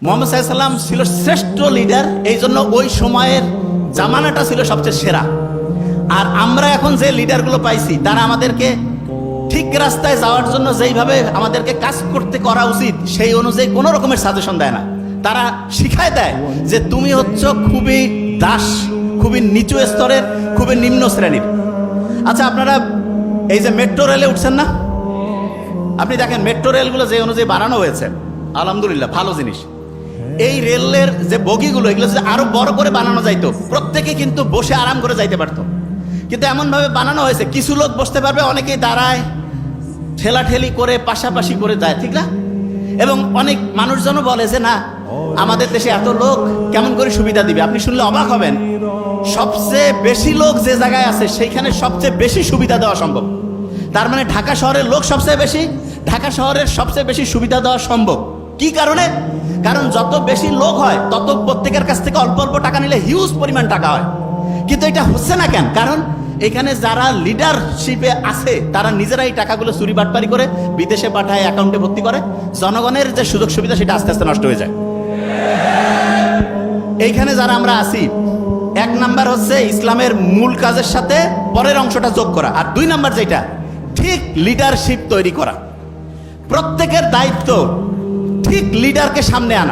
মুহাম্মদ সাল্লাল্লাহু আলাইহি সাল্লাম ছিল শ্রেষ্ঠ লিডার, এই জন্য ওই সময়ের জামানাটা ছিল সবচেয়ে সেরা। আর আমরা এখন যে লিডারগুলো পাইছি তারা আমাদেরকে ঠিক রাস্তায় যাওয়ার জন্য যেইভাবে আমাদেরকে কাজ করতে করা উচিত সেই অনুযায়ী কোনো রকমের সাজেশন দেয় না। তারা শিখায় দেয় যে তুমি হচ্ছ খুবই দাস, খুবই নিচু স্তরের, খুবই নিম্ন শ্রেণীর। আচ্ছা, আপনারা এই যে মেট্রো রেলে উঠছেন না, আপনি দেখেন মেট্রো রেলগুলো যে অনুযায়ী বানানো হয়েছে, আলহামদুলিল্লাহ ভালো জিনিস। এই রেলের যে বগিগুলো এগুলো যদি আরো বড় করে বানানো যাইতো, প্রত্যেকে কিন্তু বসে আরাম করে যাইতে পারতো। কিন্তু এমনভাবে বানানো হয়েছে কিছু লোক বসতে পারবে, অনেকেই দাঁড়ায়, ঠেলাঠেলি করে পাশাপাশি করে যায়, ঠিক না? এবং অনেক মানুষজনও বলে যে না, আমাদের দেশে এত লোক কেমন করে সুবিধা দিবে। আপনি শুনলে অবাক হবেন, সবচেয়ে বেশি লোক যে জায়গায় আছে সেইখানে সবচেয়ে বেশি সুবিধা দেওয়া সম্ভব। তার মানে ঢাকা শহরের লোক সবচেয়ে বেশি, ঢাকা শহরের সবচেয়ে বেশি সুবিধা দেওয়া সম্ভব। কি কারণে? কারণ যত বেশি লোক হয় তত প্রত্যেকের কাছ থেকে অল্প অল্প টাকা নিলে হিউজ পরিমাণ টাকা হয়। কিন্তু এটা হচ্ছে না কেন? কারণ এখানে যারা লিডারশিপে আছে তারা নিজেরাই টাকাগুলো চুরি বাটপারি করে বিদেশে পাঠায়, অ্যাকাউন্টে ভর্তি করে। জনগণের যে সুযোগ সুবিধা সেটা আস্তে আস্তে নষ্ট হয়ে যায়। এইখানে যারা আমরা আছি, এক নাম্বার হচ্ছে ইসলামের মূল কাজের সাথে পরের অংশটা যোগ করা, আর দুই নাম্বার যেটা ঠিক লিডারশিপ তৈরি করা। প্রত্যেকের দায়িত্ব ঠিক লিডারকে সামনে আনা।